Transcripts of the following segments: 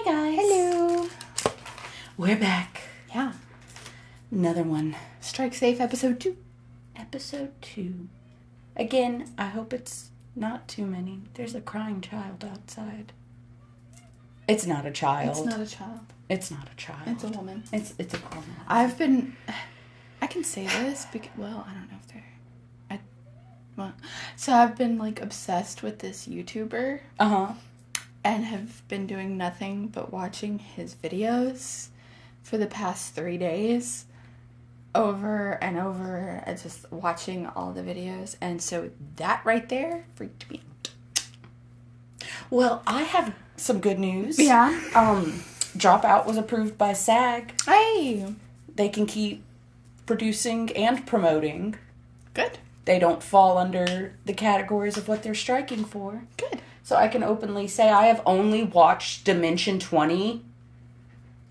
guys. Hello. We're back. Yeah. Another one. Strike Safe Episode 2. Episode 2. Again, I hope it's not too many. There's a crying child outside. It's not a child. It's not a child. It's not a child. It's a woman. It's a woman. I can say this because, well, I don't know if they're, so I've been, like, obsessed with this YouTuber. Uh-huh. And have been doing nothing but watching his videos for the past 3 days. Over and over. And just watching all the videos. And so that right there freaked me out. Well, I have some good news. Yeah. Dropout was approved by SAG. Hey. They can keep producing and promoting. Good. They don't fall under the categories of what they're striking for. Good. So I can openly say I have only watched Dimension 20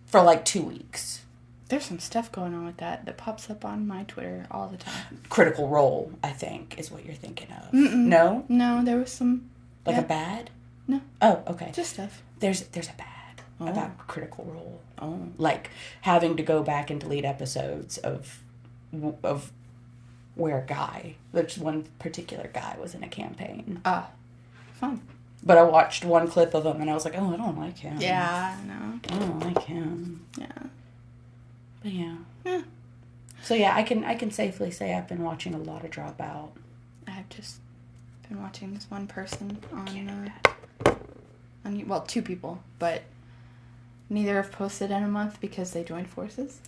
for like 2 weeks. There's some stuff going on with that pops up on my Twitter all the time. Critical Role, I think, is what you're thinking of. Mm-mm. No? No, there was some... Like a bad? No. Oh, okay. Just stuff. There's a bad about Critical Role. Oh. Like having to go back and delete episodes of where a guy, there's one particular guy was in a campaign. Fun. But I watched one clip of him and I was like, oh, I don't like him. Yeah, no. I don't like him. Yeah. But yeah. Yeah. So yeah, I can safely say I've been watching a lot of Dropout. I've just been watching this one person on well, 2 people, but neither have posted in a month because they joined forces.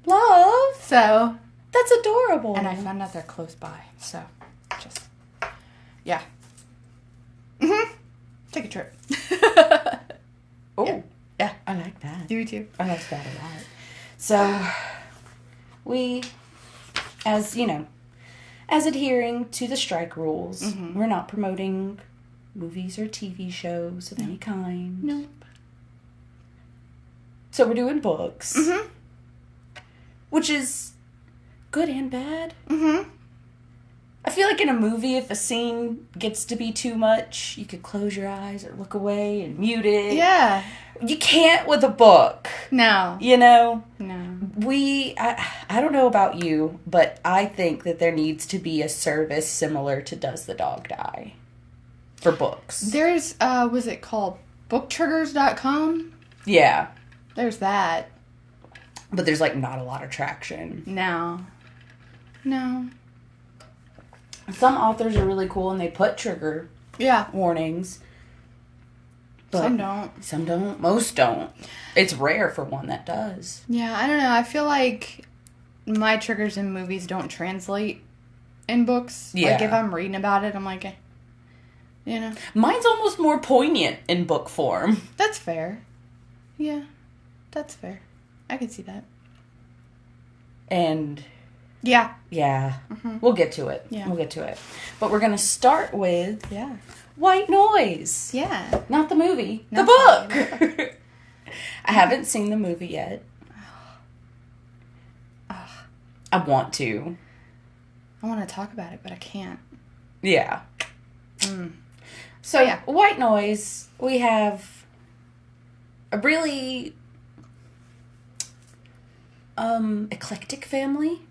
Love! So... That's adorable. And I found out they're close by, so just... Yeah. Mm-hmm. Take a trip. Oh. Yeah. I like that. You too. I like that a lot. So, we, as adhering to the strike rules, we're not promoting movies or TV shows of any kind. Nope. So we're doing books. Mm-hmm. Which is good and bad. Mm-hmm. I feel like in a movie, if a scene gets to be too much, you could close your eyes or look away and mute it. Yeah. You can't with a book. No. You know? No. I don't know about you, but I think that there needs to be a service similar to Does the Dog Die? For books. There's, was it called booktriggers.com? Yeah. There's that. But there's, like, not a lot of traction. No. Some authors are really cool and they put trigger warnings. But some don't. Some don't. Most don't. It's rare for one that does. Yeah, I don't know. I feel like my triggers in movies don't translate in books. Yeah. Like, if I'm reading about it, I'm like, you know. Mine's almost more poignant in book form. That's fair. Yeah, that's fair. I can see that. And... Yeah. Yeah. Mm-hmm. We'll get to it. Yeah. We'll get to it. But we're going to start with... Yeah. White Noise. Yeah. Not the movie. Not the book. I haven't seen the movie yet. I want to. I want to talk about it, but I can't. Yeah. So, yeah. White Noise, we have a really eclectic family.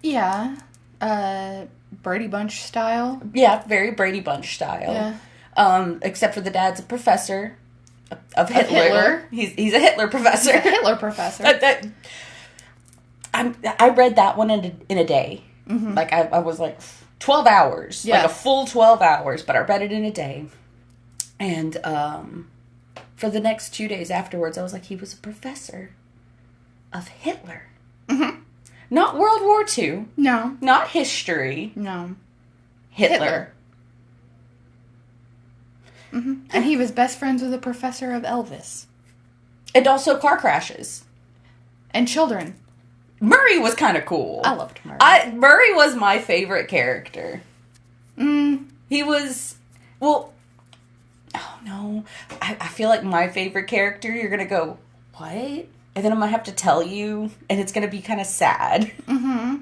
Yeah. Brady Bunch style. Yeah, very Brady Bunch style. Yeah. Except for the dad's a professor of Hitler. He's a Hitler professor. He's a Hitler professor. I read that one in a day. Mm-hmm. Like, I was like 12 hours. Yeah. Like a full 12 hours, but I read it in a day. And for the next 2 days afterwards, I was like, he was a professor of Hitler. Mm-hmm. Not World War II. No. Not history. No. Hitler. Mm-hmm. And he was best friends with a professor of Elvis. And also car crashes. And children. Murray was kind of cool. I loved Murray. Murray was my favorite character. He was... Well... Oh, no. I feel like my favorite character, you're going to go, what? And then I'm going to have to tell you, and it's going to be kind of sad. Mm-hmm.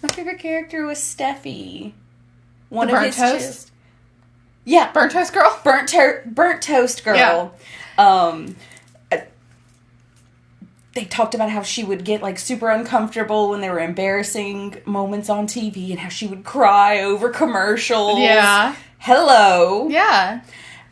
My favorite character was Steffi. One of his toast? Yeah. Burnt Toast Girl? Burnt Toast Girl. Yeah. They talked about how she would get, like, super uncomfortable when there were embarrassing moments on TV and how she would cry over commercials. Yeah. Hello. Yeah.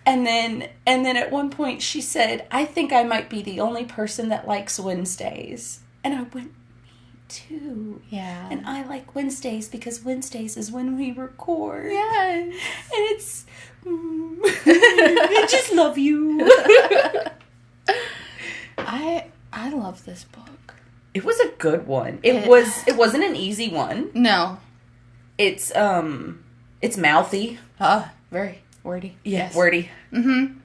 And then at one point she said, I think I might be the only person that likes Wednesdays. And I went, me too. Yeah. And I like Wednesdays because Wednesdays is when we record. Yes. And it's, I just love you. I love this book. It was a good one. It wasn't an easy one. No. It's mouthy. Very wordy. Yeah, Yes. wordy. Mm-hmm.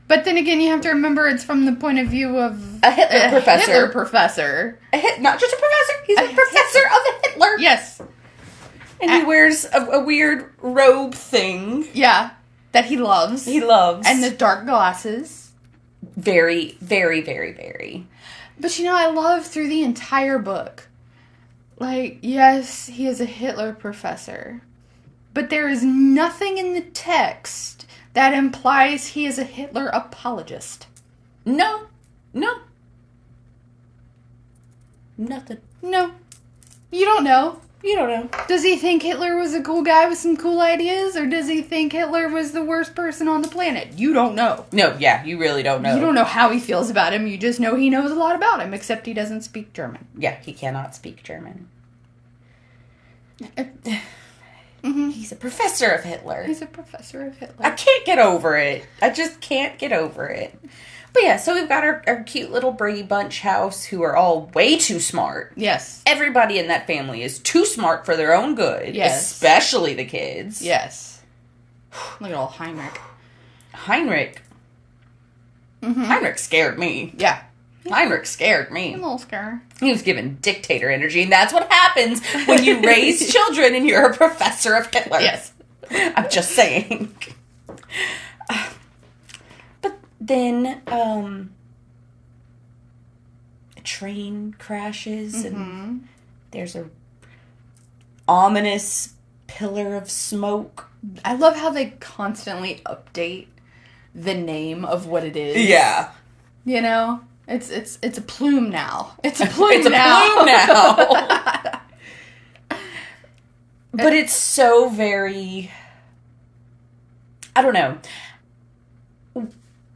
But then again, you have to remember it's from the point of view of a Hitler professor. Hitler professor. Not just a professor. He's a professor of Hitler. Yes. And he wears a weird robe thing. Yeah. That he loves. He loves. And the dark glasses. Very, very, very, very. But I love through the entire book. Like, yes, he is a Hitler professor. But there is nothing in the text that implies he is a Hitler apologist. No. Nothing. No. You don't know. You don't know. Does he think Hitler was a cool guy with some cool ideas? Or does he think Hitler was the worst person on the planet? You don't know. No, yeah, you really don't know. You don't know how he feels about him. You just know he knows a lot about him, except he doesn't speak German. Yeah, he cannot speak German. Mm-hmm. He's a professor of Hitler. He's a professor of Hitler. I can't get over it. I just can't get over it. But yeah, so we've got our cute little Brady Bunch house who are all way too smart. Yes. Everybody in that family is too smart for their own good. Yes. Especially the kids. Yes. Look at old Heinrich. Heinrich. Mm-hmm. Heinrich scared me. Yeah. Heinrich scared me. A little scary. He was given dictator energy, and that's what happens when you raise children and you're a professor of Hitler. Yes. I'm just saying. But then, a train crashes, and there's a ominous pillar of smoke. I love how they constantly update the name of what it is. Yeah. It's a plume now. It's a plume It's a now. plume now. But it's so very, I don't know.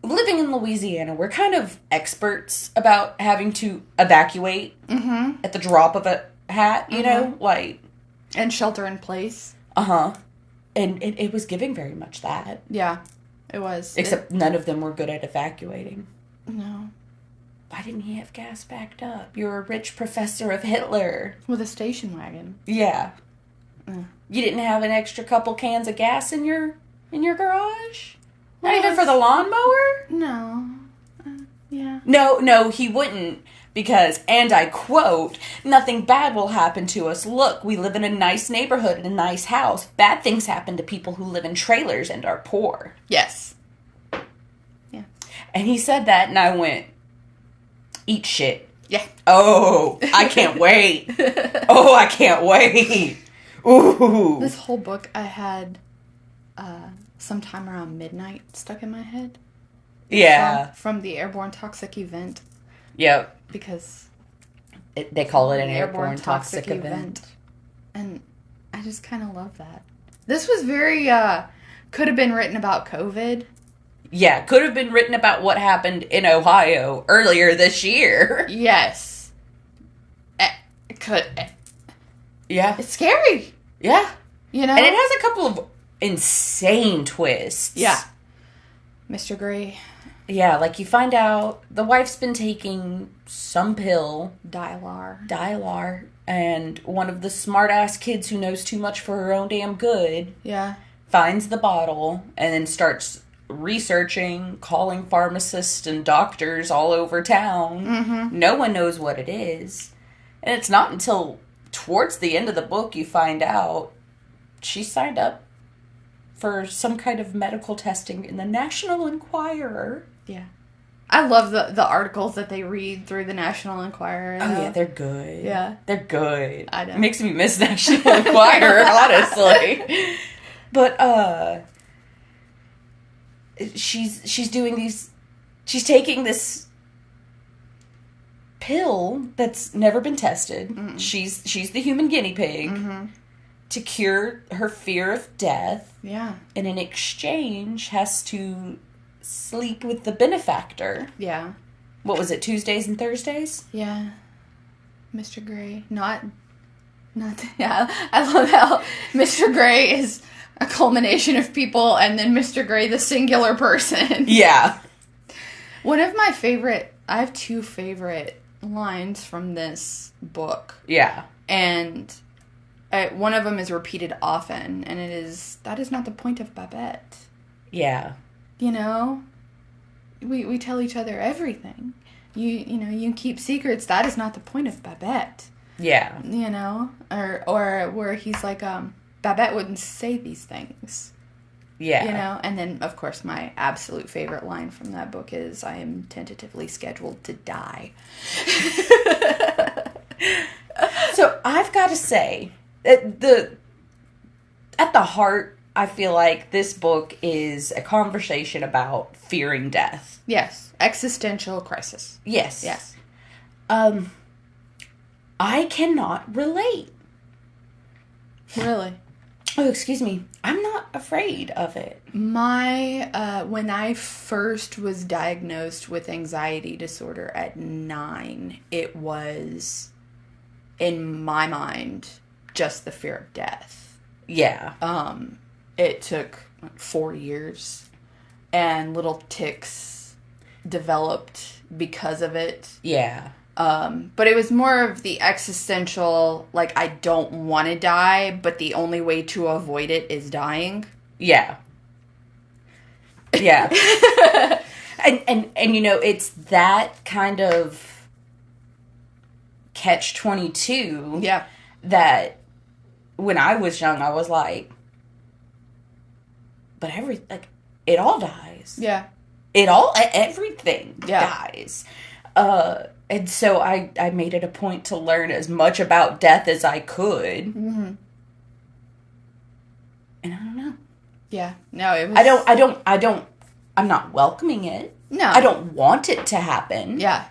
Living in Louisiana, we're kind of experts about having to evacuate at the drop of a hat, you know? Like. And shelter in place. Uh-huh. And it was giving very much that. Yeah, it was. Except none of them were good at evacuating. No. Why didn't he have gas backed up? You're a rich professor of Hitler. With a station wagon. Yeah. You didn't have an extra couple cans of gas in your garage? Not even for the lawnmower? No. Yeah. No, he wouldn't. Because, and I quote, nothing bad will happen to us. Look, we live in a nice neighborhood in a nice house. Bad things happen to people who live in trailers and are poor. Yes. Yeah. And he said that, and I went, eat shit. Yeah. Oh, I can't wait. Oh, I can't wait. Ooh. This whole book I had sometime around midnight stuck in my head. Yeah. From the airborne toxic event. Yep. Because they call it an airborne toxic event. And I just kind of love that. This was very, could have been written about COVID. Yeah, could have been written about what happened in Ohio earlier this year. Yes. It could. Yeah. It's scary. Yeah. And it has a couple of insane twists. Yeah. Mr. Gray. Yeah, like you find out the wife's been taking some pill. Dialar. And one of the smart-ass kids who knows too much for her own damn good. Yeah. Finds the bottle and then starts researching, calling pharmacists and doctors all over town. Mm-hmm. No one knows what it is. And it's not until towards the end of the book you find out she signed up for some kind of medical testing in the National Enquirer. Yeah. I love the articles that they read through the National Enquirer. Oh, yeah, they're good. Yeah. They're good. I know. It makes me miss National Enquirer, honestly. But, she's doing these, she's taking this pill that's never been tested. Mm-mm. She's the human guinea pig. Mm-hmm. To cure her fear of death. Yeah. And in exchange has to sleep with the benefactor. Yeah. What was it, Tuesdays and Thursdays? Yeah. Mr. Gray. Not yeah. I love how Mr. Gray is a culmination of people and then Mr. Gray the singular person. Yeah. One of my favorite, I have two favorite lines from this book. Yeah. And one of them is repeated often, and it is, that is not the point of Babette. Yeah. You know? We tell each other everything. You know, you keep secrets. That is not the point of Babette. Yeah. You know? Or where he's like, Babette wouldn't say these things. Yeah. You know? And then, of course, my absolute favorite line from that book is, I am tentatively scheduled to die. So, I've got to say, at the heart, I feel like this book is a conversation about fearing death. Yes. Existential crisis. Yes. Yes. I cannot relate. Really? Oh, excuse me. I'm not afraid of it. When I first was diagnosed with anxiety disorder at 9, it was, in my mind, just the fear of death. Yeah. It took 4 years, and little tics developed because of it. Yeah. But it was more of the existential, like, I don't want to die, but the only way to avoid it is dying. Yeah. Yeah. and you know, it's that kind of catch-22. Yeah. That when I was young, I was like, but it all dies. Yeah. Everything yeah. dies. And so I made it a point to learn as much about death as I could. Mm-hmm. And I don't know. Yeah. No, it was... I'm not welcoming it. No. I don't want it to happen. Yeah.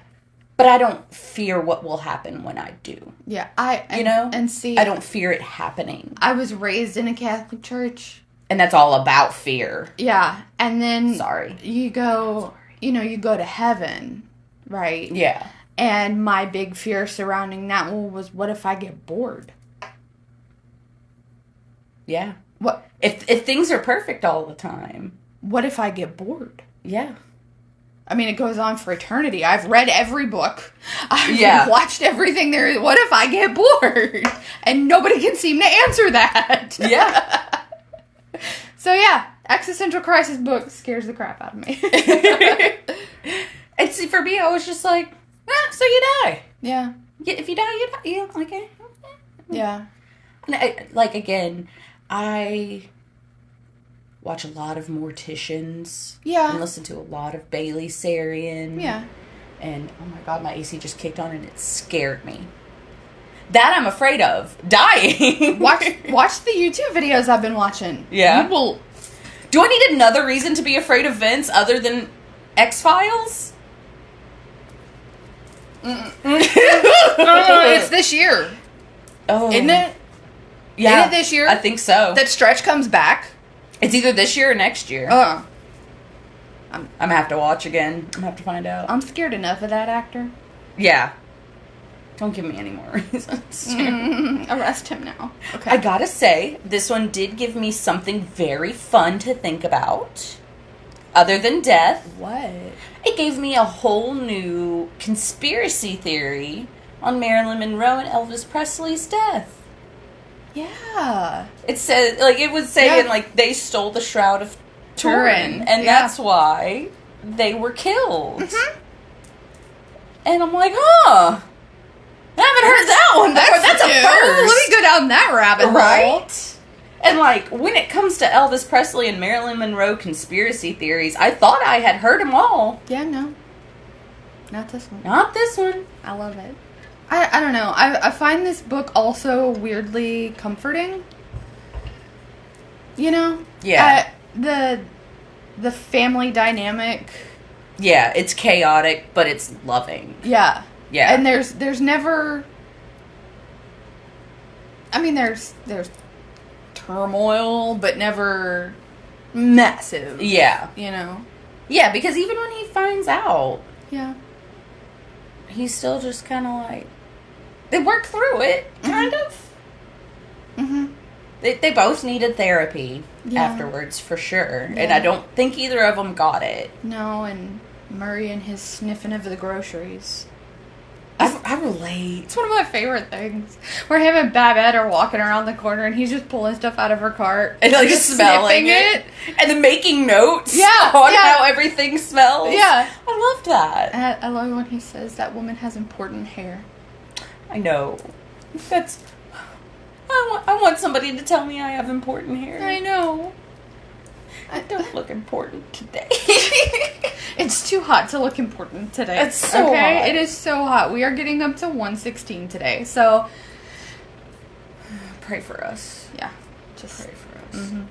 But I don't fear what will happen when I do. Yeah. And see, I don't fear it happening. I was raised in a Catholic church. And that's all about fear. Yeah. And then... Sorry. You go to heaven, right? Yeah. And my big fear surrounding that was, what if I get bored? Yeah. What if things are perfect all the time? What if I get bored? Yeah. I mean, it goes on for eternity. I've read every book. I've watched everything there is. What if I get bored? And nobody can seem to answer that. Yeah. So yeah, existential crisis book scares the crap out of me. And see, for me, I was just like, so you die. Yeah. If you die, you die. Yeah, okay. Yeah. And again, I watch a lot of morticians. Yeah. And listen to a lot of Bailey Sarian. Yeah. And, oh my God, my AC just kicked on and it scared me. That I'm afraid of. Dying. Watch the YouTube videos I've been watching. Yeah. You will... Do I need another reason to be afraid of Vince other than X-Files? It's this year. Oh. Isn't it? Yeah. Isn't it this year? I think so. That Stretch comes back? It's either this year or next year. I'm gonna have to watch again. I'm gonna have to find out. I'm scared enough of that actor. Yeah. Don't give me any more reasons. Arrest him now. Okay. I gotta say, this one did give me something very fun to think about. Other than death. What? It gave me a whole new conspiracy theory on Marilyn Monroe and Elvis Presley's death. Yeah. It said, it was saying, they stole the Shroud of Turin. And that's why they were killed. Mm-hmm. And I'm like, I haven't heard that one before. That's a first. Let me go down that rabbit hole. Right? And, when it comes to Elvis Presley and Marilyn Monroe conspiracy theories, I thought I had heard them all. Yeah, no. Not this one. Not this one. I love it. I don't know. I find this book also weirdly comforting. You know? Yeah. the family dynamic. Yeah, it's chaotic, but it's loving. Yeah. Yeah. And there's never... I mean, there's turmoil, but never massive. Yeah. You know? Yeah, because even when he finds out, Yeah. he's still just kind of like... They worked through it, kind of. Mm-hmm. They both needed therapy Yeah. afterwards, for sure. Yeah. And I don't think either of them got it. No, and Murray and his sniffing of the groceries. I relate. It's one of my favorite things. Where him and Babette are walking around the corner and he's just pulling stuff out of her cart. And like just smelling sniffing it. And then making notes on how everything smells. Yeah. I loved that. I love when he says that woman has important hair. I know. That's... I want somebody to tell me I have important hair. I know. I don't look important today. It's too hot to look important today. It's so hot. It is so hot. We are getting up to 116 today, so... Pray for us. Yeah. Just Pray for us. Mm-hmm.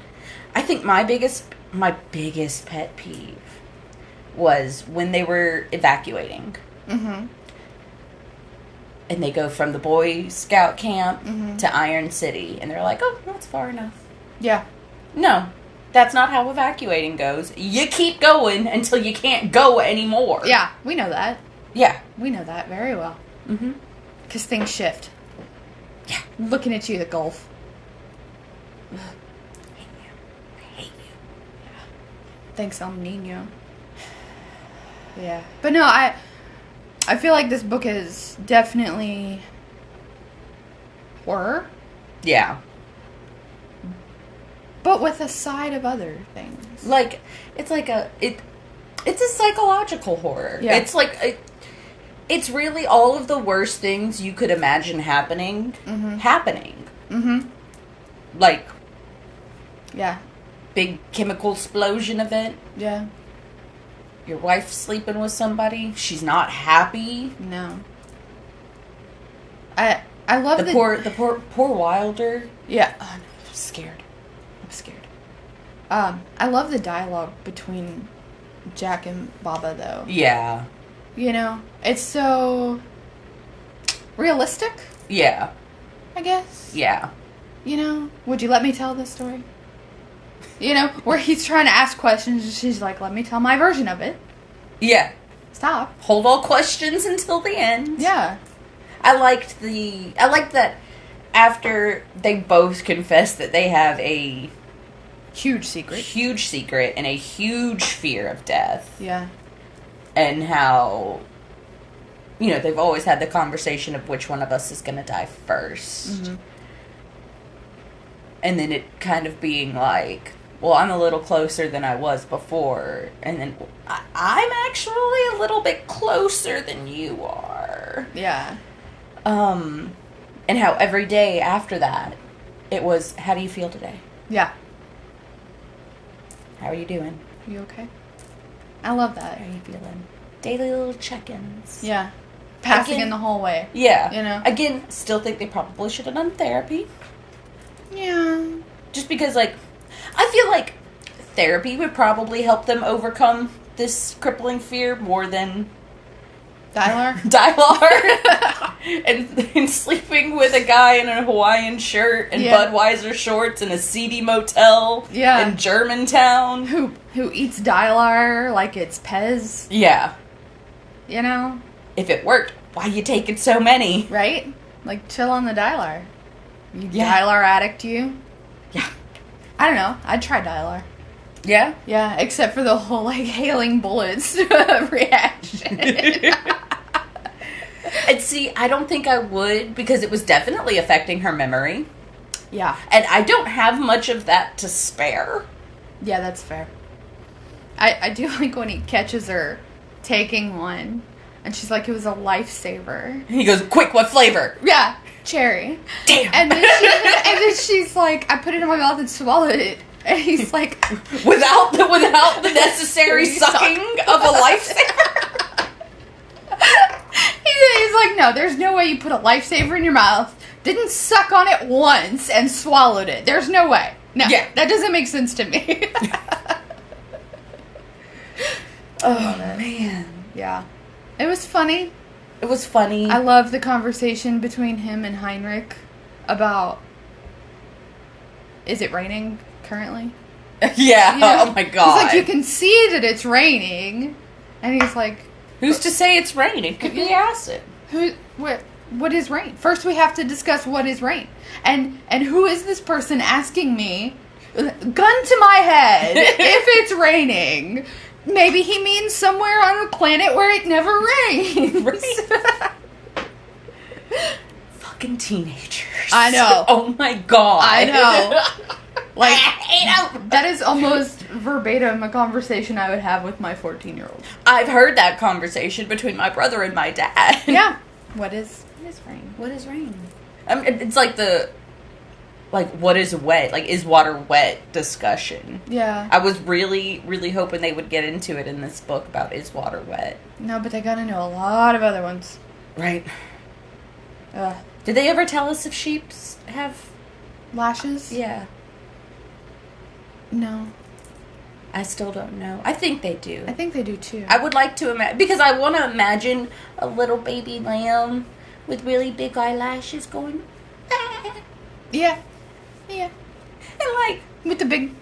I think my biggest pet peeve was when they were evacuating. Mm-hmm. And they go from the Boy Scout camp Mm-hmm. to Iron City. And they're like, oh, that's far enough. Yeah. No, that's not how evacuating goes. You keep going until you can't go anymore. Yeah, we know that. Yeah. We know that very well. Mm-hmm. Because things shift. Yeah. Looking at you, the Gulf. I hate you. Yeah. Thanks, El Nino. Yeah. But no, I feel like this book is definitely horror, Yeah. but with a side of other things. Like, it's a psychological horror. Yeah. It's like, it's really all of the worst things you could imagine happening. Mm-hmm. Like, Yeah. big chemical explosion event. Yeah. Your wife sleeping with somebody. She's not happy. No. I love The poor Wilder. Yeah. I'm scared. I love the dialogue between Jack and Baba, though. Yeah. You know, it's so realistic, Yeah. I guess. Yeah. You know, would you let me tell this story? You know, where he's trying to ask questions and she's like, let me tell my version of it. Yeah. Stop. Hold all questions until the end. Yeah. I liked that after they both confessed that they have a Huge secret. and a huge fear of death. Yeah. And how, you know, they've always had the conversation of which one of us is going to die first. Mm-hmm. And then it kind of being like, well, I'm a little closer than I was before. And then I'm actually a little bit closer than you are. Yeah. And how every day after that, it was, how do you feel today? Yeah. How are you doing? You okay? I love that. How are you feeling? Daily little check-ins. Yeah. Passing Again, in the hallway. Yeah. You know? Again, still think they probably should have done therapy. Yeah. Just because, like, I feel like therapy would probably help them overcome this crippling fear more than Dylar? and sleeping with a guy in a Hawaiian shirt and Yeah. Budweiser shorts in a seedy motel in Germantown. Who eats Dylar like it's Pez. Yeah. You know? If it worked, why you taking so many? Right? Like, chill on the Dylar. You Yeah. Dylar addict, you? Yeah. I don't know. I'd try Dylar. Yeah? Yeah, except for the whole, like, hailing bullets reaction. And see, I don't think I would, because it was definitely affecting her memory. Yeah. And I don't have much of that to spare. Yeah, that's fair. I do like when he catches her taking one, and she's like, it was a lifesaver. He goes, quick, what flavor? Yeah, cherry. Damn. And then she's like, I put it in my mouth and swallowed it. And he's like, without the necessary sucking of a lifesaver? He's like, no, there's no way you put a lifesaver in your mouth, didn't suck on it once, and swallowed it. There's no way. No, Yeah. that doesn't make sense to me. Oh, man. Yeah. It was funny. It was funny. I love the conversation between him and Heinrich about, is it raining currently? Yeah. Oh, my God. He's like, you can see that it's raining. And he's like... Who's to say it's raining? Could be acid. What is rain? First we have to discuss what is rain. And who is this person asking me, gun to my head, if it's raining? Maybe he means somewhere on a planet where it never rains. Right. Fucking teenagers. I know. Oh my God. I know. Like, I hate them. that is almost verbatim a conversation I would have with my 14-year-old. I've heard that conversation between my brother and my dad. Yeah. What is rain? What is rain? It's like what is wet? Like, is water wet discussion. Yeah. I was really, really hoping they would get into it in this book about is water wet. No, but they gotta know a lot of other ones. Right. Ugh. Did they ever tell us if sheeps have... Lashes? Yeah. No. I still don't know. I think they do. I think they do too. I would like to imagine... Because I want to imagine a little baby lamb with really big eyelashes going... Ah. Yeah. Yeah. And like... With the big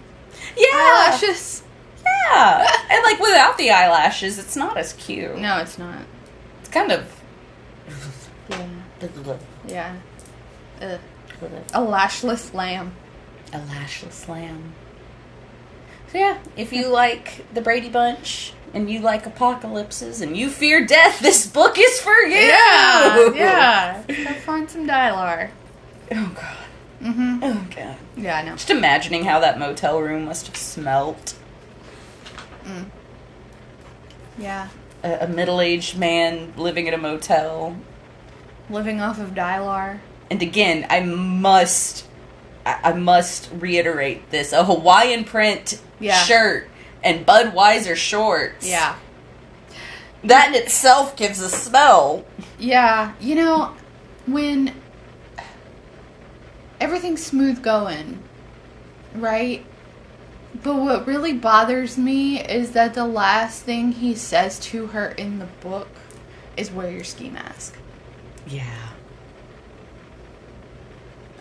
Yeah. eyelashes. Yeah. And like without the eyelashes, it's not as cute. No, it's not. It's kind of... Yeah. Yeah. A lashless lamb. A lashless lamb. So yeah, if you like the Brady Bunch and you like apocalypses and you fear death, this book is for you. Yeah. Go find some Dylar. Oh God. Mm-hmm. Oh God. Yeah, I know. Just imagining how that motel room must have smelt. Mm. Yeah. A middle-aged man living in a motel. Living off of Dylar. And again, I must reiterate this. A Hawaiian print shirt and Budweiser shorts. Yeah. That in itself gives a smell. Yeah. You know, when everything's smooth going, right? But what really bothers me is that the last thing he says to her in the book is wear your ski mask. Yeah.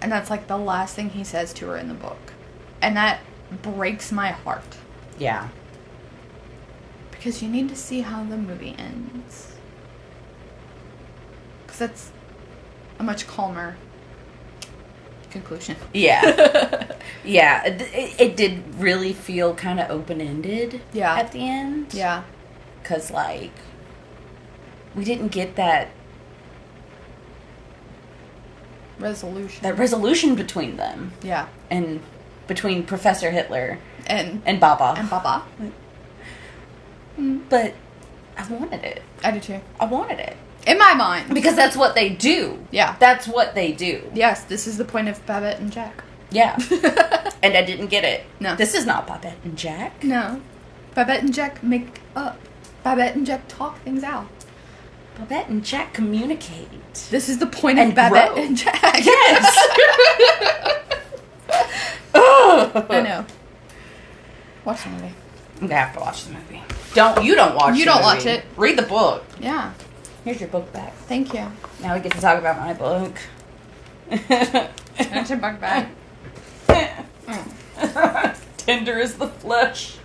And that's like the last thing he says to her in the book. And that breaks my heart. Yeah. Because you need to see how the movie ends. Because that's a much calmer conclusion. Yeah. Yeah. It did really feel kind of open-ended at the end. Yeah. Because, like, we didn't get that resolution between them. Yeah. And between Professor Hitler and Baba. And Baba. But I wanted it. I do too. I wanted it. In my mind. Because that's what they do. Yeah. That's what they do. Yes, this is the point of Babette and Jack. Yeah. And I didn't get it. No. This is not Babette and Jack. No. Babette and Jack make up. Babette and Jack talk things out. Babette and Jack communicate. This is the point of Babette and Jack. Yes! I know. Watch the movie. I'm gonna have to watch the movie. You don't watch You the don't movie. watch it. Read the book. Yeah. Here's your book back. Thank you. Now we get to talk about my book. That's your book back. Tender as the flesh.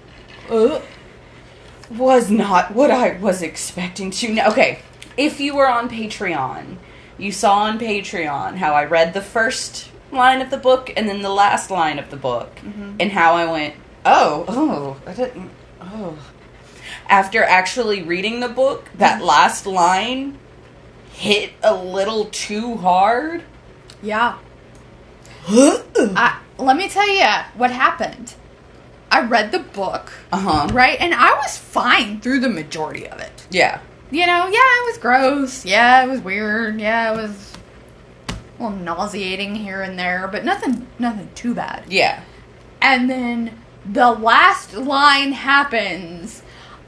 Was not what I was expecting to know. Okay, if you were on Patreon, you saw on Patreon how I read the first line of the book and then the last line of the book, and how I went, I didn't, After actually reading the book, that last line hit a little too hard. Yeah. Let me tell you what happened. I read the book, right? And I was fine through the majority of it. Yeah. You know, yeah, it was gross. Yeah, it was weird. Yeah, it was a little nauseating here and there, but nothing too bad. Yeah. And then the last line happens.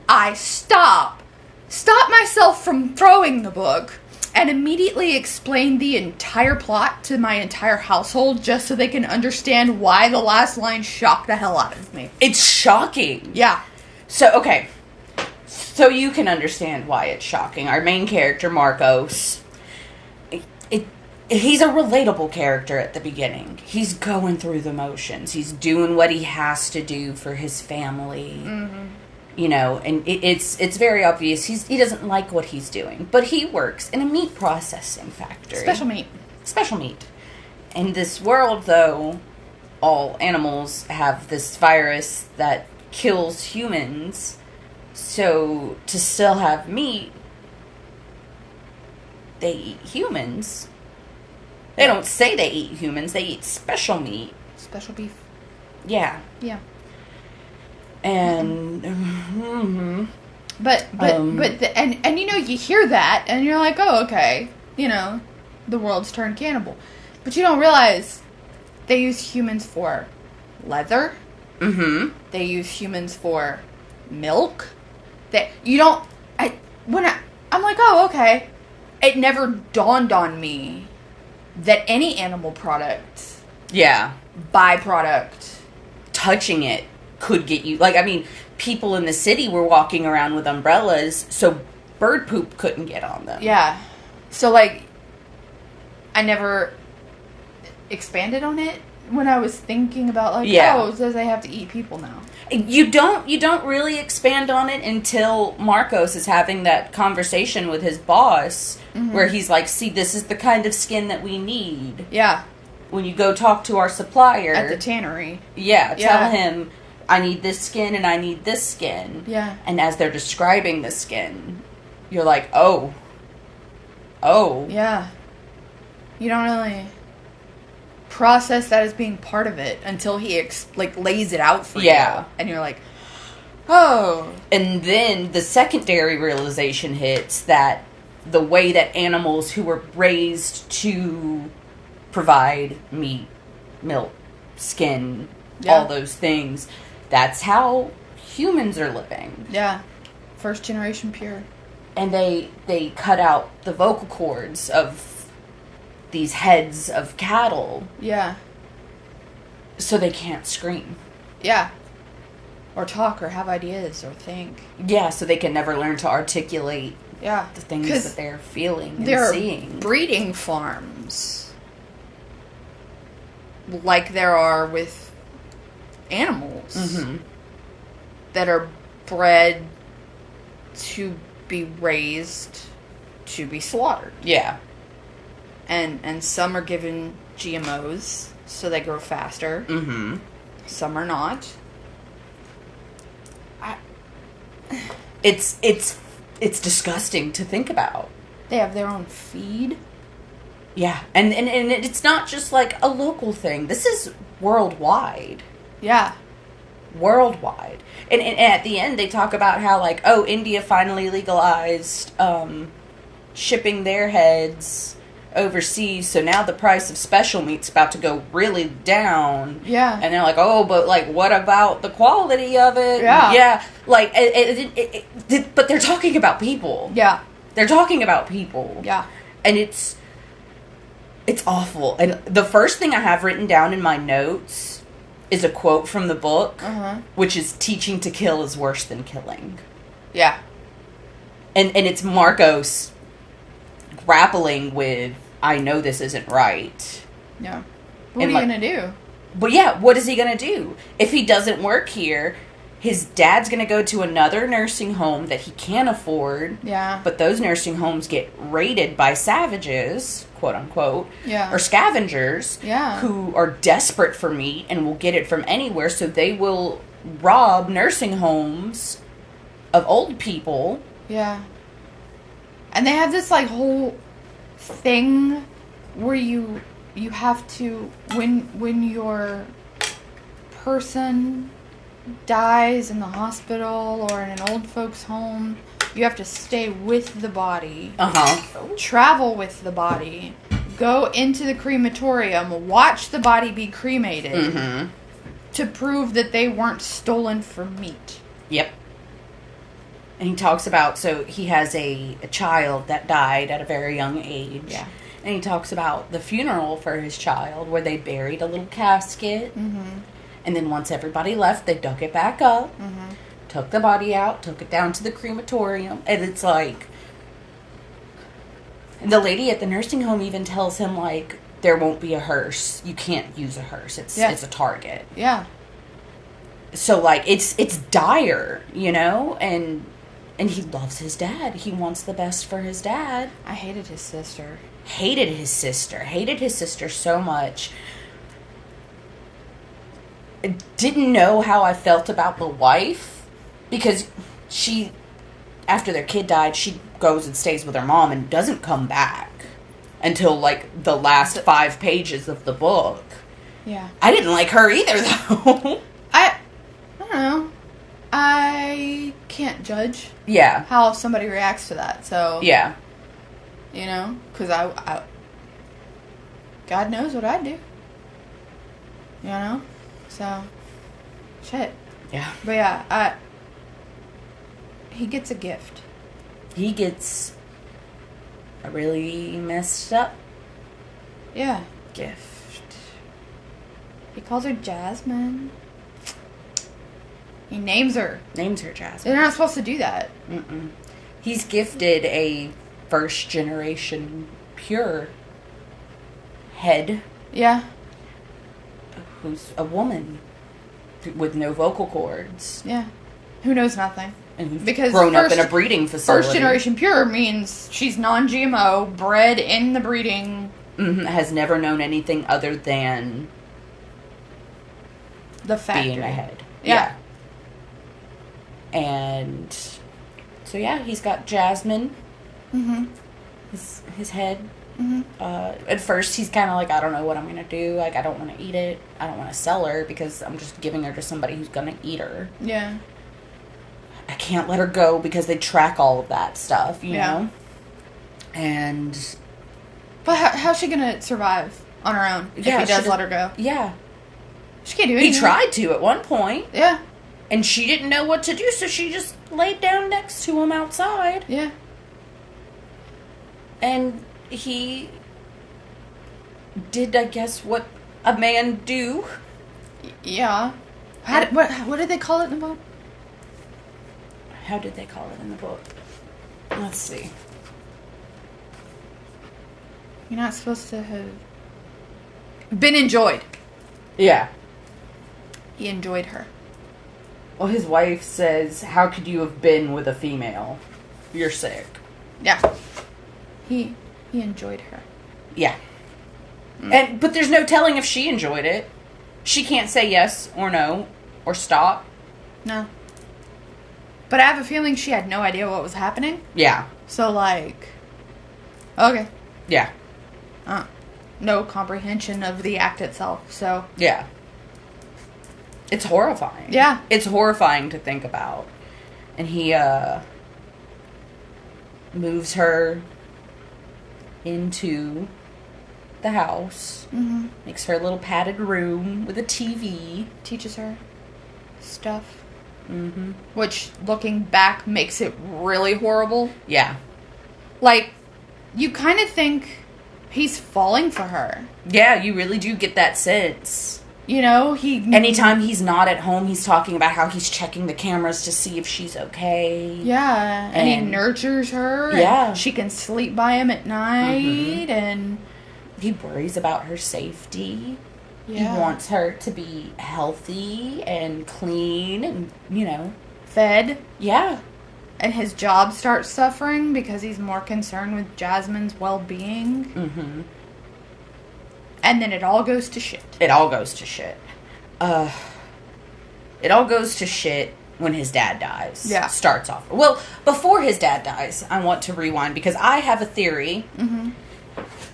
I stop myself from throwing the book, and immediately explain the entire plot to my entire household just so they can understand why the last line shocked the hell out of me. It's shocking. Yeah. So, okay. So you can understand why it's shocking. Our main character, Marcos, he's a relatable character at the beginning. He's going through the motions. He's doing what he has to do for his family. Mm-hmm. You know, and it's very obvious he doesn't like what he's doing. But he works in a meat processing factory. Special meat. Special meat. In this world, though, all animals have this virus that kills humans. So, to still have meat, they eat humans. They don't say they eat humans, they eat special meat. Special beef. Yeah. Yeah. And, mm-hmm. But you know, you hear that, and you're like, oh, okay, you know, the world's turned cannibal. But you don't realize they use humans for leather. Mm-hmm. They use humans for milk. I'm like, oh, okay. It never dawned on me that any animal product, yeah, byproduct, touching it could get you. Like, I mean, people in the city were walking around with umbrellas, so bird poop couldn't get on them. Yeah. So, like, I never expanded on it when I was thinking about, like, oh, it says I have to eat people now. You don't really expand on it until Marcos is having that conversation with his boss, mm-hmm. where he's like, see, this is the kind of skin that we need. Yeah. When you go talk to our supplier. At the tannery. Yeah, tell him, I need this skin and I need this skin. Yeah. And as they're describing the skin, you're like, oh. Yeah. You don't really process that as being part of it until he lays it out for you, and you're like, oh. And then the secondary realization hits that the way that animals who were raised to provide meat, milk, skin, all those things, that's how humans are living. Yeah. First generation pure. And they cut out the vocal cords of these heads of cattle. Yeah. So they can't scream. Yeah. Or talk or have ideas or think. Yeah, so they can never learn to articulate the things that they're feeling and seeing. There are breeding farms like there are with animals, mm-hmm. that are bred to be raised to be slaughtered. Yeah. And some are given GMOs so they grow faster. Mm-hmm. Some are not. It's disgusting to think about. They have their own feed. Yeah, and it's not just like a local thing. This is worldwide. Yeah. Worldwide. And at the end they talk about how, like, oh, India finally legalized shipping their heads overseas, so now the price of special meat's about to go really down. Yeah. And they're like, oh, but, like, what about the quality of it? Yeah. Yeah. Like, but they're talking about people. Yeah. They're talking about people. Yeah. And it's awful. And the first thing I have written down in my notes is a quote from the book, which is, teaching to kill is worse than killing. Yeah. And it's Marcos grappling with, I know this isn't right. Yeah. What are you going to do? But yeah, what is he going to do? If he doesn't work here, his dad's going to go to another nursing home that he can't afford. Yeah. But those nursing homes get raided by savages, quote unquote. Yeah. Or scavengers. Yeah. Who are desperate for meat and will get it from anywhere. So they will rob nursing homes of old people. Yeah. And they have this, like, whole thing where you have to, when your person dies in the hospital or in an old folks home, you have to stay with the body. Travel with the body. Go into the crematorium. Watch the body be cremated. Mm-hmm. To prove that they weren't stolen for meat. Yep. And he talks about, so he has a child that died at a very young age. Yeah. And he talks about the funeral for his child where they buried a little casket. Mm-hmm. And then once everybody left, they dug it back up. Mm-hmm. took the body out, took it down to the crematorium, and it's like, the lady at the nursing home even tells him, like, there won't be a hearse. You can't use a hearse. It's a target. Yeah. So, like, it's dire, you know? And he loves his dad. He wants the best for his dad. I hated his sister. Hated his sister so much. I didn't know how I felt about the wife, because she, after their kid died, she goes and stays with her mom and doesn't come back until, like, the last 5 pages of the book. Yeah. I didn't like her either, though. I don't know. I can't judge. Yeah. How somebody reacts to that. So. Yeah. You know? Because I God knows what I'd do. You know? So. Shit. Yeah. But yeah, he gets a gift. He gets a really messed up Yeah. gift. He calls her Jasmine. He names her. Names her Jasmine. They're not supposed to do that. Mm-mm. He's gifted a first-generation pure head. Yeah. Who's a woman with no vocal cords. Yeah. Who knows nothing. And who's Because grown up in a breeding facility. First generation pure means she's non-GMO, bred in the breeding. Mm-hmm. Has never known anything other than The factory. being a head. Yeah. And so yeah, he's got Jasmine. Mm-hmm. His head. Mm-hmm. At first, he's kind of like, I don't know what I'm gonna do. Like, I don't want to eat it. I don't want to sell her because I'm just giving her to somebody who's gonna eat her. Yeah. I can't let her go because they track all of that stuff, you know? And... But how's she gonna survive on her own if he does let her go? Yeah. She can't do anything. He tried to at one point. Yeah. And she didn't know what to do, so she just laid down next to him outside. Yeah. And he did, I guess, what a man do. Yeah. What did they call it in the book? How did they call it in the book? Let's see. You're not supposed to have been enjoyed. Yeah. He enjoyed her. Well, his wife says, how could you have been with a female? You're sick. Yeah. He enjoyed her. Yeah. But there's no telling if she enjoyed it. She can't say yes or no or stop. No. But I have a feeling she had no idea what was happening. Yeah. So, like, okay. Yeah. No comprehension of the act itself, so. Yeah. It's horrifying. Yeah. It's horrifying to think about. And he, moves her into the house. Mm-hmm. Makes her a little padded room with a TV. Teaches her stuff. Mm-hmm. Which, looking back, makes it really horrible. Yeah. Like, you kind of think he's falling for her. Yeah, you really do get that sense. You know, anytime he's not at home, he's talking about how he's checking the cameras to see if she's okay. Yeah, and he nurtures her. Yeah. And she can sleep by him at night, and he worries about her safety. Yeah. He wants her to be healthy and clean and, you know. Fed. Yeah. And his job starts suffering because he's more concerned with Jasmine's well-being. Mm-hmm. And then it all goes to shit. It all goes to shit. It all goes to shit when his dad dies. Yeah. Starts off. Well, before his dad dies, I want to rewind because I have a theory. Mm-hmm.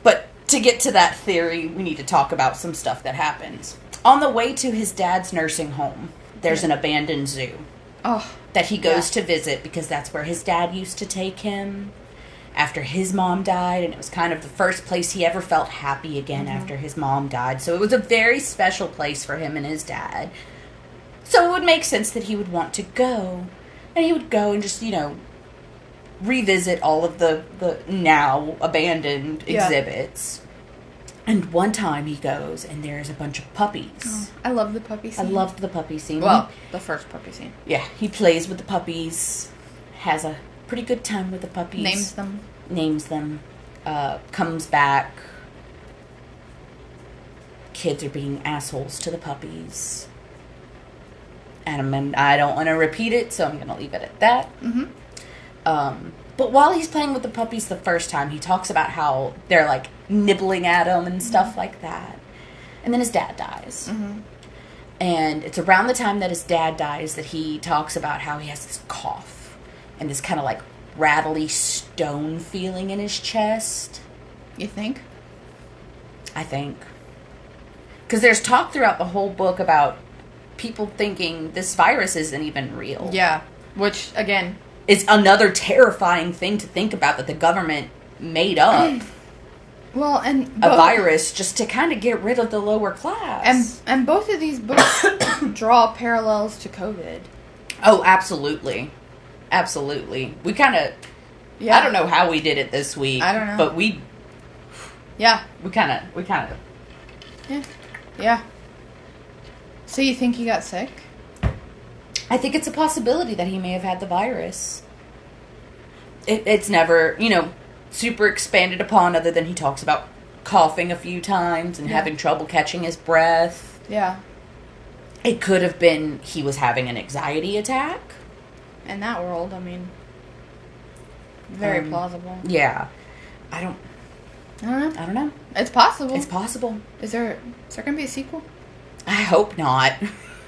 But to get to that theory, we need to talk about some stuff that happens. On the way to his dad's nursing home, there's an abandoned zoo. Oh. That he goes to visit because that's where his dad used to take him after his mom died, and it was kind of the first place he ever felt happy again after his mom died. So it was a very special place for him and his dad. So it would make sense that he would want to go. And he would go and just, you know, revisit all of the now abandoned exhibits. And one time he goes, and there's a bunch of puppies. Oh, I love the puppy scene. I loved the puppy scene. Well, the first puppy scene. Yeah, he plays with the puppies, has a pretty good time with the puppies. Names them. Comes back. Kids are being assholes to the puppies. And I don't want to repeat it, so I'm going to leave it at that. Mm-hmm. But while he's playing with the puppies the first time, he talks about how they're, like, nibbling at him and stuff like that. And then his dad dies. Mm-hmm. And it's around the time that his dad dies that he talks about how he has this cough and this kind of, like, rattly stone feeling in his chest. You think? I think. Because there's talk throughout the whole book about people thinking this virus isn't even real. Yeah. Which, again... is another terrifying thing to think about, that the government made up. Well, and... a virus just to kind of get rid of the lower class. And both of these books draw parallels to COVID. Oh, absolutely. Absolutely. We kind of... Yeah. I don't know how we did it this week. I don't know. But we... Yeah. We kind of... Yeah. Yeah. So you think he got sick? I think it's a possibility that he may have had the virus. It's never, super expanded upon, other than he talks about coughing a few times and having trouble catching his breath. Yeah. It could have been he was having an anxiety attack. In that world, I mean, very plausible. Yeah. I don't know. It's possible. It's possible. Is there going to be a sequel? I hope not.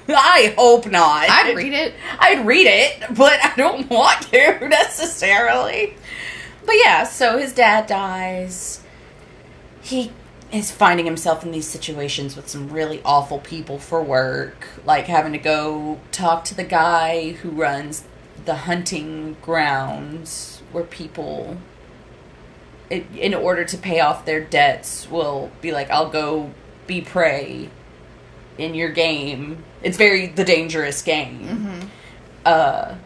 I hope not. I'd read it. I'd read it, but I don't want to necessarily. But yeah, so his dad dies. He is finding himself in these situations with some really awful people for work, like having to go talk to the guy who runs the hunting grounds where people, in order to pay off their debts, will be like, I'll go be prey in your game. It's the dangerous game. Mm-hmm.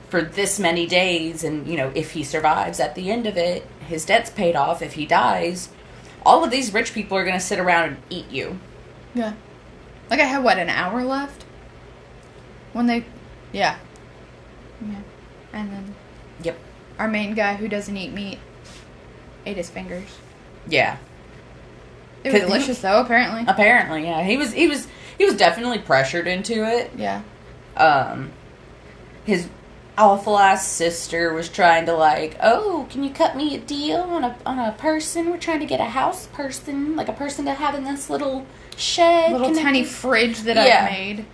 For this many days, and, if he survives at the end of it, his debt's paid off. If he dies, all of these rich people are going to sit around and eat you. Yeah. Like, I had, an hour left? When they... Yeah. Yeah. And then... Yep. Our main guy who doesn't eat meat ate his fingers. Yeah. It was delicious, though, apparently. Apparently, yeah. He was definitely pressured into it. Yeah. His awful ass sister was trying to, like, oh, can you cut me a deal on a person? We're trying to get a house person, like a person to have in this little shed. Little tiny fridge that I've made.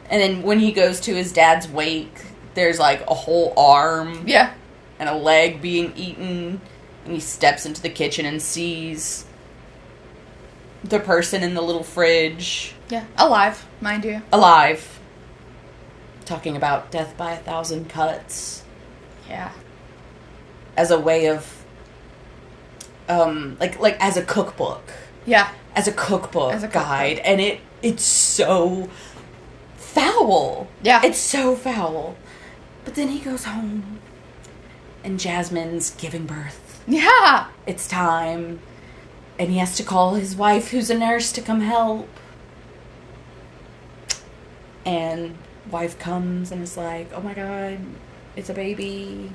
And then when he goes to his dad's wake, there's, like, a whole arm. Yeah. And a leg being eaten. And he steps into the kitchen and sees the person in the little fridge. Yeah. Alive, mind you. Alive. Talking about death by 1,000 cuts. Yeah. As a way of, like as a cookbook. Yeah. As a cookbook guide. And it's so foul. Yeah. It's so foul. But then he goes home. And Jasmine's giving birth. Yeah. It's time. And he has to call his wife, who's a nurse, to come help. And wife comes and is like, oh my god, it's a baby.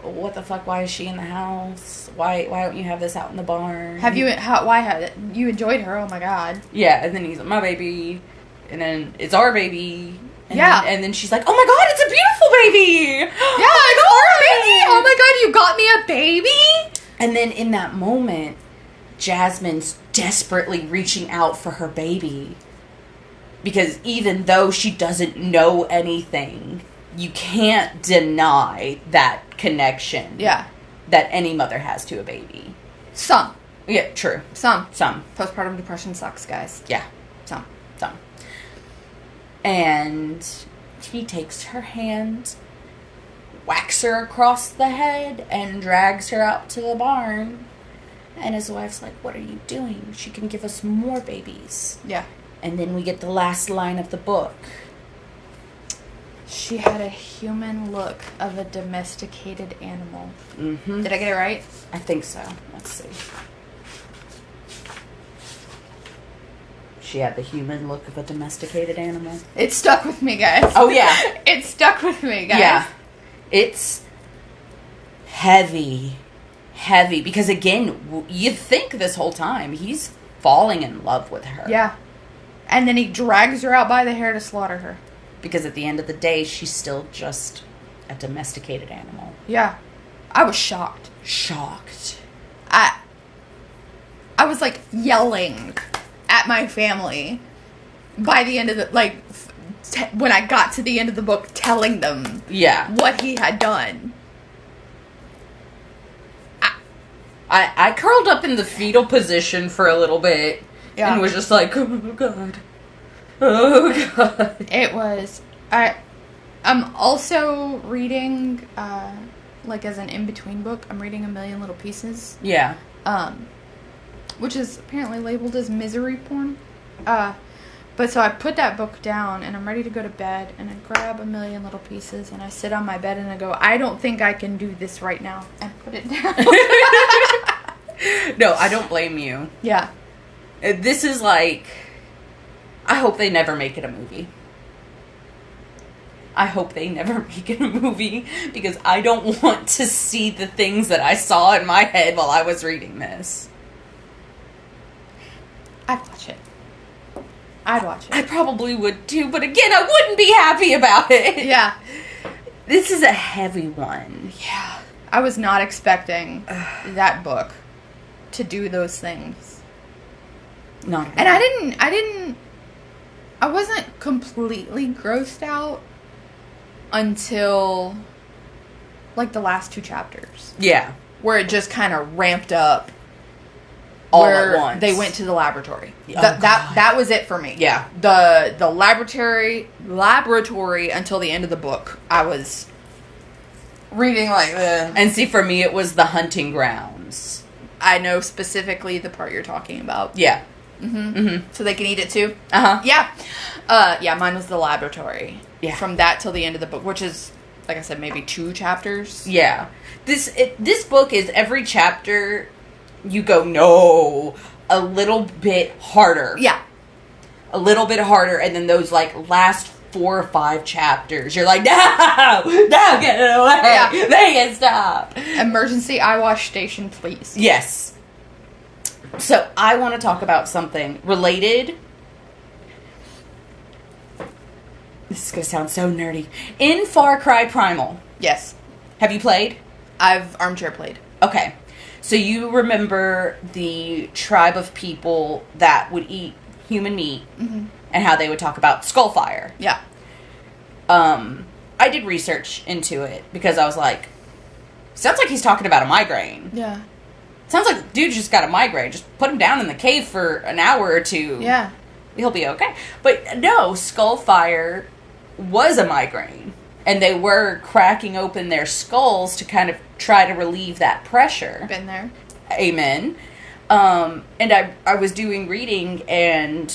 What the fuck? Why is she in the house? Why don't you have this out in the barn? Why have it? You enjoyed her? Oh my god. Yeah, and then he's like, my baby. And then it's our baby. And then she's like, oh my god, it's a beautiful baby. Yeah, it's our baby. Oh my god, you got me a baby? And then in that moment, Jasmine's desperately reaching out for her baby. Because even though she doesn't know anything, you can't deny that connection. Yeah. That any mother has to a baby. Some. Yeah, true. Some. Postpartum depression sucks, guys. Yeah. Some. And he takes her hand, whacks her across the head, and drags her out to the barn. And his wife's like, what are you doing? She can give us more babies. Yeah. And then we get the last line of the book. She had a human look of a domesticated animal. Mm-hmm. Did I get it right? I think so. Let's see. She had the human look of a domesticated animal. It stuck with me, guys. Oh, yeah. It stuck with me, guys. Yeah. It's heavy. Heavy. Because, again, you think this whole time he's falling in love with her. Yeah. And then he drags her out by the hair to slaughter her. Because at the end of the day, she's still just a domesticated animal. Yeah. I was shocked. Shocked. I was, like, yelling at my family by the end of the, like, when I got to the end of the book, telling them what he had done. I curled up in the fetal position for a little bit and was just like, oh, God. Oh, God. It was... I'm also reading, like, as an in-between book, I'm reading A Million Little Pieces. Yeah. Which is apparently labeled as misery porn. But so I put that book down, and I'm ready to go to bed, and I grab A Million Little Pieces, and I sit on my bed, and I go, I don't think I can do this right now, and put it down. No, I don't blame you. Yeah. This is like... I hope they never make it a movie. I hope they never make it a movie, because I don't want to see the things that I saw in my head while I was reading this. I'd watch it. I probably would too, but again, I wouldn't be happy about it. Yeah. This is a heavy one. Yeah. I was not expecting that book to do those things. Not at all. And I wasn't completely grossed out until, like, the last 2 chapters. Yeah. Where it just kind of ramped up. All at once. They went to the laboratory. Oh, that was it for me. Yeah. The laboratory until the end of the book. I was reading like And see, for me, it was the hunting grounds. I know specifically the part you're talking about. Yeah. Mm-hmm. Mm-hmm. So they can eat it too? Uh-huh. Yeah. Yeah, mine was the laboratory. Yeah. From that till the end of the book, which is, like I said, maybe 2 chapters. Yeah. This book is every chapter... You go, no, a little bit harder. Yeah. A little bit harder, and then those, like, last 4 or 5 chapters, you're like, no, get it away. Yeah. They can stop. Emergency eye wash station, please. Yes. So, I want to talk about something related. This is going to sound so nerdy. In Far Cry Primal. Yes. Have you played? I've armchair played. Okay. So you remember the tribe of people that would eat human meat and how they would talk about skullfire. Yeah. I did research into it because I was like, sounds like he's talking about a migraine. Yeah. Sounds like dude just got a migraine. Just put him down in the cave for an hour or 2. Yeah. He'll be okay. But no, skullfire was a migraine. And they were cracking open their skulls to kind of try to relieve that pressure. Been there. Amen. And I was doing reading and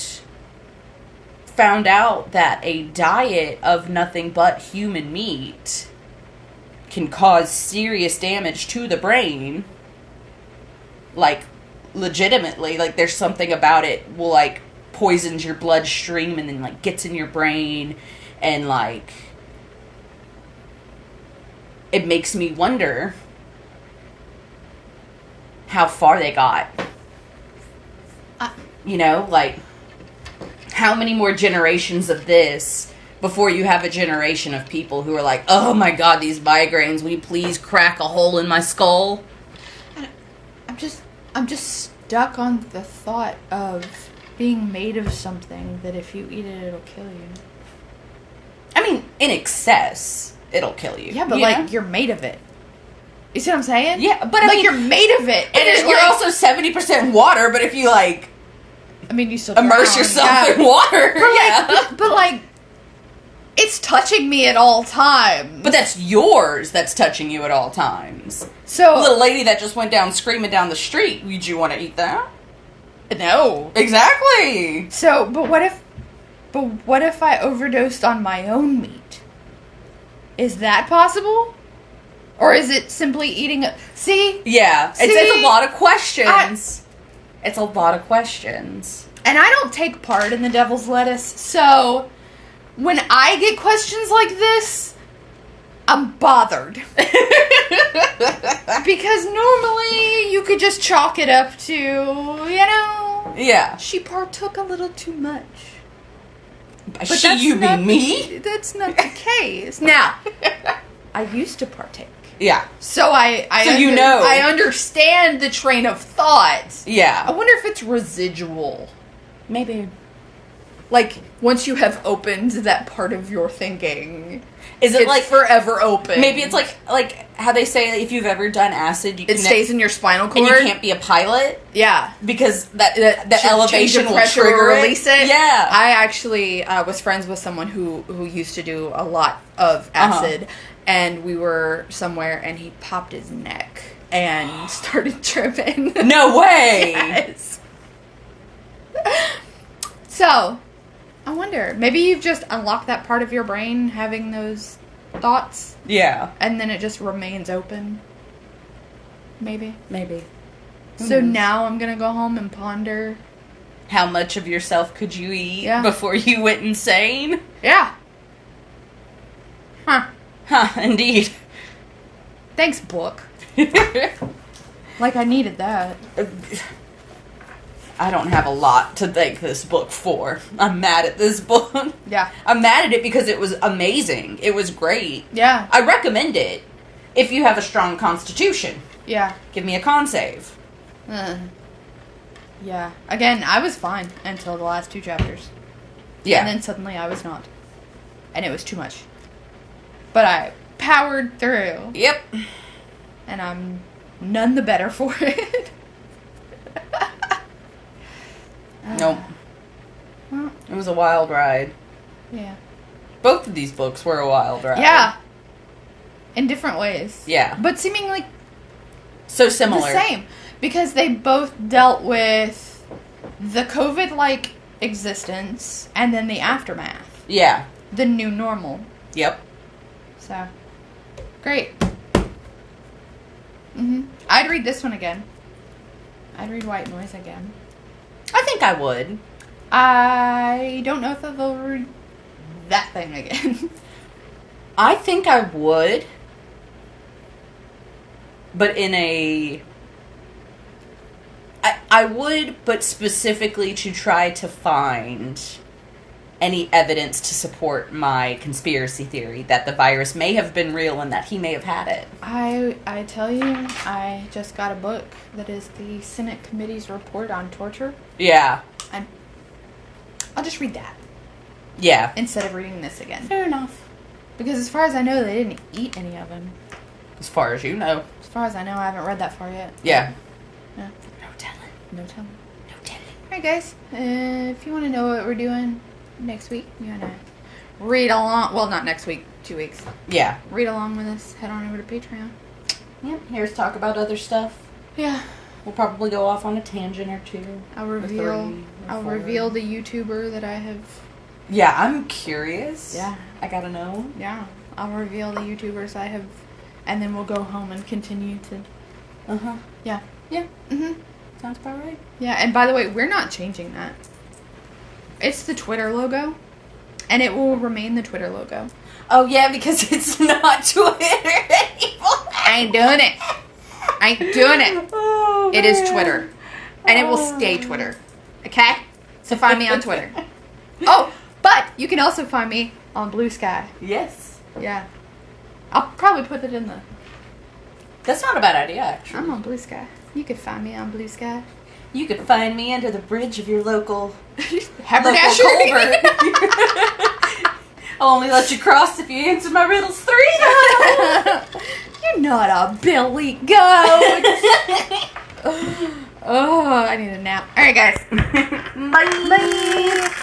found out that a diet of nothing but human meat can cause serious damage to the brain. Like, legitimately. Like, there's something about it will, like, poisons your bloodstream and then, like, gets in your brain and, like... It makes me wonder how far they got. You know, like, how many more generations of this before you have a generation of people who are like, oh my God, these migraines, will you please crack a hole in my skull? I'm just stuck on the thought of being made of something that if you eat it, it'll kill you. I mean, in excess... It'll kill you. Yeah, but, like, you're made of it. You see what I'm saying? Yeah, but I mean... Like, you're made of it. And you're also 70% water, but if you, like... I mean, you still immerse yourself in water. But, like, it's touching me at all times. But that's yours that's touching you at all times. So... The little lady that just went down screaming down the street, would you want to eat that? No. Exactly. So, but what if I overdosed on my own meat? Is that possible? Or is it simply eating a... See? Yeah. It's a lot of questions. It's a lot of questions. And I don't take part in the devil's lettuce, so when I get questions like this, I'm bothered. Because normally you could just chalk it up to, Yeah. she partook a little too much. But you mean me? That's not the case. Now, I used to partake. Yeah. So I understand the train of thought. Yeah. I wonder if it's residual. Maybe. Like, once you have opened that part of your thinking, is it like forever open? Maybe it's like how they say if you've ever done acid, it stays in your spinal cord, and you can't be a pilot. Yeah, because the elevation will trigger release it. Yeah, I actually was friends with someone who used to do a lot of acid, and we were somewhere, and he popped his neck and started tripping. No way. Yes. So, I wonder, maybe you've just unlocked that part of your brain having those thoughts. Yeah. And then it just remains open. Maybe. So now I'm going to go home and ponder. How much of yourself could you eat before you went insane? Yeah. Huh. Huh, indeed. Thanks, book. Like I needed that. I don't have a lot to thank this book for. I'm mad at this book. Yeah. I'm mad at it because it was amazing. It was great. Yeah. I recommend it if you have a strong constitution. Yeah. Give me a con save. Yeah. Again, I was fine until the last 2 chapters. Yeah. And then suddenly I was not. And it was too much. But I powered through. Yep. And I'm none the better for it. Nope. Well, it was a wild ride. Yeah. Both of these books were a wild ride. Yeah. In different ways. Yeah. But seemingly so similar. The same. Because they both dealt with the COVID-like existence and then the aftermath. Yeah. The new normal. Yep. So, great. I'd read this one again. I'd read White Noise again. I think I would. I don't know if I'll read that thing again. I think I would. But in a... I would, but specifically to try to find any evidence to support my conspiracy theory that the virus may have been real and that he may have had it. I tell you, I just got a book that is the Senate Committee's report on torture. Yeah. I'll just read that. Yeah. Instead of reading this again. Fair enough. Because as far as I know, they didn't eat any of them. As far as you know. As far as I know, I haven't read that far yet. Yeah. Yeah. No telling. No telling. No telling. Alright guys, if you want to know what we're doing next week, you want to read along, well not next week, 2 weeks. Yeah. Read along with us, head on over to Patreon. Yep, here's talk about other stuff. Yeah. We'll probably go off on a tangent or two. I'll reveal the YouTuber that I have. Yeah, I'm curious. Yeah. I gotta know. Yeah. I'll reveal the YouTubers I have, and then we'll go home and continue to. Uh-huh. Yeah. Yeah. Mm-hmm. Sounds about right. Yeah, and by the way, we're not changing that. It's the Twitter logo, and it will remain the Twitter logo. Oh, yeah, because it's not Twitter anymore. I ain't doing it. I ain't doing it. Oh, it is Twitter. And it will stay Twitter. Okay? So find me on Twitter. Oh, but you can also find me on Blue Sky. Yes. Yeah. I'll probably put it in the... That's not a bad idea, actually. I'm on Blue Sky. You could find me on Blue Sky. You could find me under the bridge of your local... haberdashery. Local culvert. I'll only let you cross if you answer my riddles 3 times. You're not a billy goat. Oh, I need a nap. All right, guys. Bye. Bye.